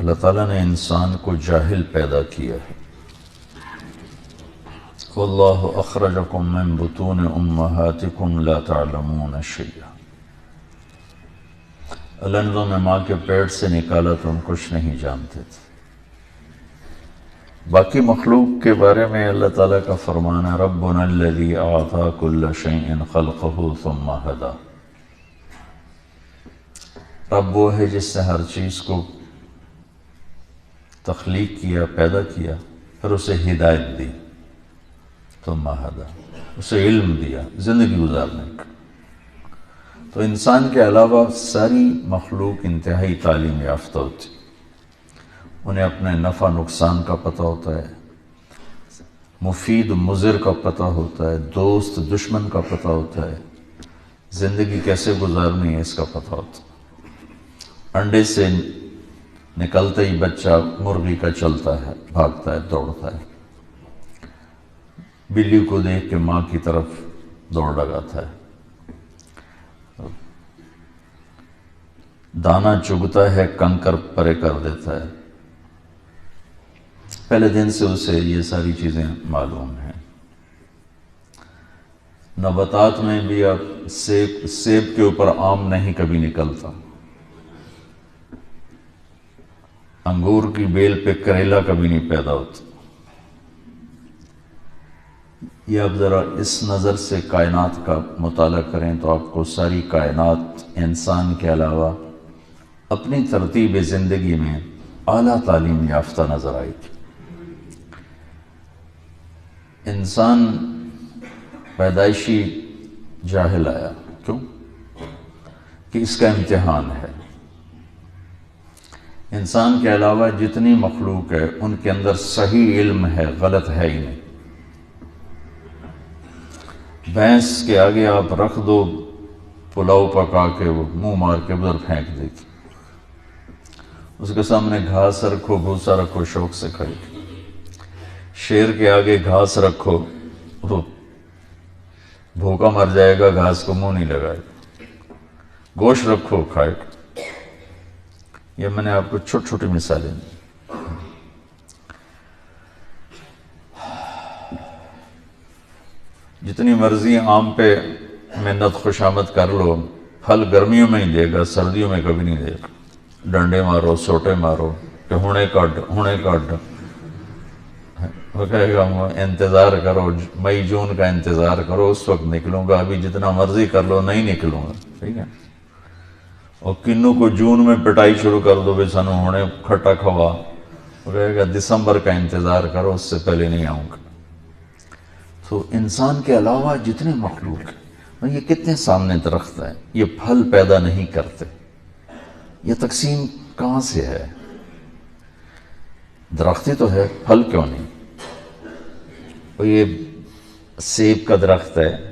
اللہ تعالیٰ نے انسان کو جاہل پیدا کیا ہے۔ واللہ اخرجکم من بطون امہاتکم لا تعلمون شیئا، اللہ نے تمہیں ماں کے پیٹ سے نکالا، تم کچھ نہیں جانتے تھے۔ باقی مخلوق کے بارے میں اللہ تعالیٰ کا فرمان ہے ربنا الذی اعطی کل شیء خلقہ ثم ہدی، رب وہ ہے جس نے ہر چیز کو تخلیق کیا، پیدا کیا، پھر اسے ہدایت دی، ثم ہدی، اسے علم دیا زندگی گزارنے کا۔ تو انسان کے علاوہ ساری مخلوق انتہائی تعلیم یافتہ ہوتی، انہیں اپنے نفع نقصان کا پتہ ہوتا ہے، مفید مضر کا پتہ ہوتا ہے، دوست دشمن کا پتہ ہوتا ہے، زندگی کیسے گزارنی ہے اس کا پتہ ہوتا ہے۔ انڈے سے نکلتے ہی بچہ مرغی کا چلتا ہے، بھاگتا ہے، دوڑتا ہے، بلی کو دیکھ کے ماں کی طرف دوڑ لگاتا ہے، دانا چگتا ہے، کنکر پرے کر دیتا ہے۔ پہلے دن سے اسے یہ ساری چیزیں معلوم ہیں۔ نباتات میں بھی اب سیب کے اوپر آم نہیں کبھی نکلتا، انگور کی بیل پہ کریلا کبھی نہیں پیدا ہوتا۔ یہ اب ذرا اس نظر سے کائنات کا مطالعہ کریں تو آپ کو ساری کائنات انسان کے علاوہ اپنی ترتیب زندگی میں اعلیٰ تعلیم یافتہ نظر آئی تھی۔ انسان پیدائشی جاہل آیا، کیوں؟ کہ اس کا امتحان ہے۔ انسان کے علاوہ جتنی مخلوق ہے ان کے اندر صحیح علم ہے، غلط ہے ہی نہیں۔ بھینس کے آگے آپ رکھ دو پلاؤ پکا کے، وہ منہ مار کے ادھر پھینک دے گی، اس کے سامنے گھاس رکھو، بھوسا رکھو، شوق سے کھائے گی۔ شیر کے آگے گھاس رکھو، وہ بھوکا مر جائے گا، گھاس کو منہ نہیں لگائے گا۔ گوشت رکھو، کھائے گا۔ یہ میں نے آپ کو چھوٹی چھوٹی مثالیں دی۔ جتنی مرضی آم پہ منت خوشامد کر لو، پھل گرمیوں میں ہی دے گا، سردیوں میں کبھی نہیں دے گا۔ ڈنڈے مارو، سوٹے مارو کہ ہونے کاٹ وہ کہے گا انتظار کرو، مئی جون کا انتظار کرو، اس وقت نکلوں گا، ابھی جتنا مرضی کر لو نہیں نکلوں گا، ٹھیک ہے۔ اور کنوں کو جون میں پٹائی شروع کر دو، بے سانو ہونے کھٹا کھوا، وہ کہے گا دسمبر کا انتظار کرو، اس سے پہلے نہیں آؤں گا۔ تو انسان کے علاوہ جتنے مخلوق ہیں، یہ کتنے سامنے درخت ہیں، یہ پھل پیدا نہیں کرتے، یہ تقسیم کہاں سے ہے؟ درختی تو ہے، پھل کیوں نہیں؟ اور یہ سیب کا درخت ہے،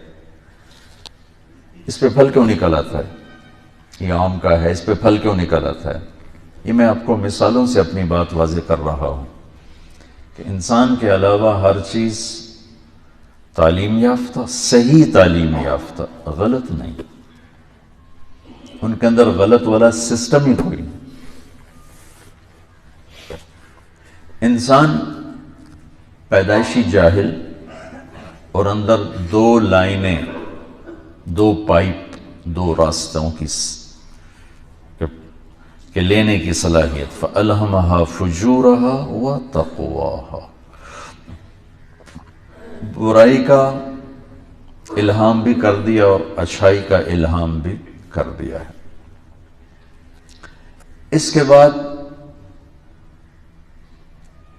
اس پہ پھل کیوں نکل آتا ہے؟ یہ آم کا ہے، اس پہ پھل کیوں نکل آتا ہے؟ یہ میں آپ کو مثالوں سے اپنی بات واضح کر رہا ہوں کہ انسان کے علاوہ ہر چیز تعلیم یافتہ، صحیح تعلیم یافتہ، غلط نہیں۔ ان کے اندر غلط والا سسٹم ہی کوئی نہیں۔ انسان پیدائشی جاہل، اور اندر دو لائنیں، دو پائپ، دو راستوں کی کہ لینے کی صلاحیت، فَأَلْهَمَهَا فُجُورَهَا وَتَقْوَاهَا، برائی کا الہام بھی کر دیا اور اچھائی کا الہام بھی کر دیا ہے۔ اس کے بعد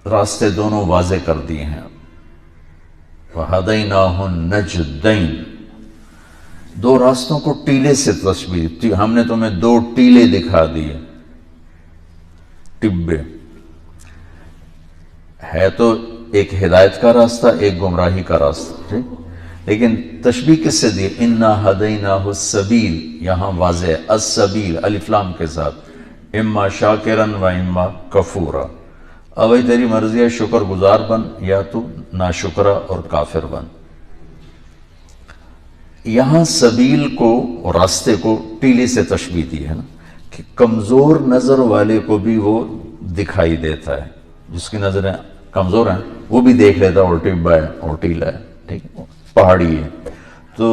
راستے دونوں واضح کر دیے ہیں۔ وَهَدَيْنَاهُ النَّجْدَيْنِ، دو راستوں کو ٹیلے سے تشبیہ، ہم نے تمہیں دو ٹیلے دکھا دیے، ٹبے ہے تو ایک ہدایت کا راستہ، ایک گمراہی کا راستہ، لیکن تشبیہ کس سے دی؟ اِنَّا هَدَيْنَاهُ السَّبِيلِ، یہاں واضح ہے السبیل الف لام کے ساتھ، اما شاکرن و اما کفورا، اب تیری مرضی ہے، شکر گزار بن یا تو ناشکرہ اور کافر بن۔ یہاں سبیل کو اور راستے کو ٹیلے سے تشبیہ دی ہے نا، کہ کمزور نظر والے کو بھی وہ دکھائی دیتا ہے، جس کی نظریں کمزور ہیں وہ بھی دیکھ لیتا ہے اور ٹبا ہے اور ٹیلا ہے، ٹھیک ہے، پہاڑی ہے۔ تو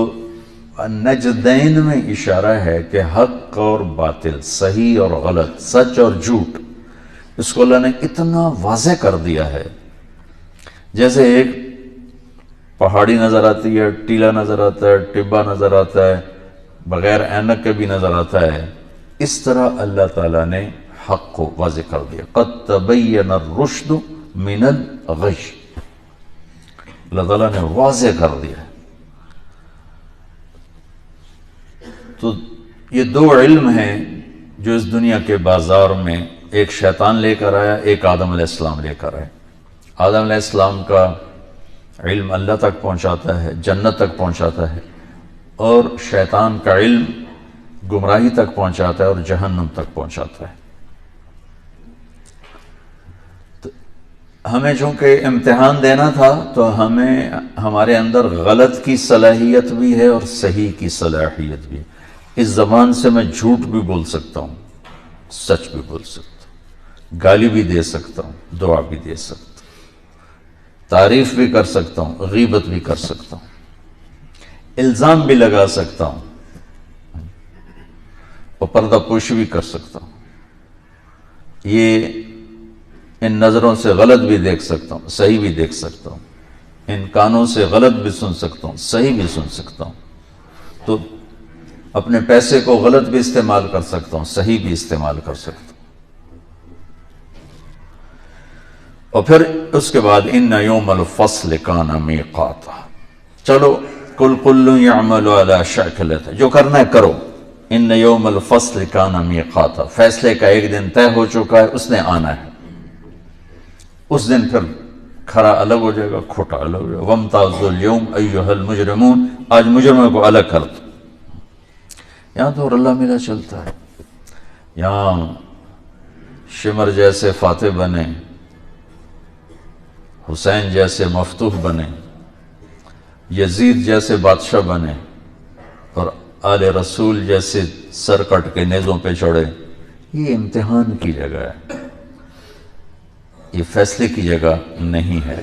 نجدین میں اشارہ ہے کہ حق اور باطل، صحیح اور غلط، سچ اور جھوٹ، اس کو اللہ نے اتنا واضح کر دیا ہے۔ جیسے ایک پہاڑی نظر آتی ہے، ٹیلا نظر آتا ہے، ٹبا نظر آتا ہے، بغیر اینک کے بھی نظر آتا ہے، اس طرح اللہ تعالیٰ نے حق کو واضح کر دیا۔ قد تبین الرشد من الغی، اللہ تعالیٰ نے واضح کر دیا۔ تو یہ دو علم ہیں جو اس دنیا کے بازار میں ایک شیطان لے کر آیا، ایک آدم علیہ السلام لے کر آئے۔ آدم علیہ السلام کا علم اللہ تک پہنچاتا ہے، جنت تک پہنچاتا ہے، اور شیطان کا علم گمراہی تک پہنچاتا ہے اور جہنم تک پہنچاتا ہے۔ تو ہمیں چونکہ امتحان دینا تھا تو ہمیں ہمارے اندر غلط کی صلاحیت بھی ہے اور صحیح کی صلاحیت بھی ہے۔ اس زبان سے میں جھوٹ بھی بول سکتا ہوں، سچ بھی بول سکتا ہوں، گالی بھی دے سکتا ہوں، دعا بھی دے سکتا ہوں، تعریف بھی کر سکتا ہوں، غیبت بھی کر سکتا ہوں، الزام بھی لگا سکتا ہوں، اور پردہ پوشی بھی کر سکتا ہوں۔ یہ ان نظروں سے غلط بھی دیکھ سکتا ہوں، صحیح بھی دیکھ سکتا ہوں، ان کانوں سے غلط بھی سن سکتا ہوں، صحیح بھی سن سکتا ہوں۔ تو اپنے پیسے کو غلط بھی استعمال کر سکتا ہوں، صحیح بھی استعمال کر سکتا ہوں۔ اور پھر اس کے بعد ان یوم الفصل کان میقاتا، چلو کل یعمل علی شاکلتہ، جو کرنا ہے کرو، ان یوم الفصل کان میقاتا، فیصلے کا ایک دن طے ہو چکا ہے، اس نے آنا ہے۔ اس دن پھر کھرا الگ ہو جائے گا، کھوٹا الگ ہو جائے گا۔ وامتازوا اليوم ایھا المجرمون، آج مجرموں کو الگ کر دو۔ یہاں تو اللہ میرا چلتا ہے، یہاں شمر جیسے فاتح بنے، حسین جیسے مفتوح بنے، یزید جیسے بادشاہ بنے، اور آل رسول جیسے سر کٹ کے نیزوں پہ چڑھے۔ یہ امتحان کی جگہ ہے، یہ فیصلے کی جگہ نہیں ہے۔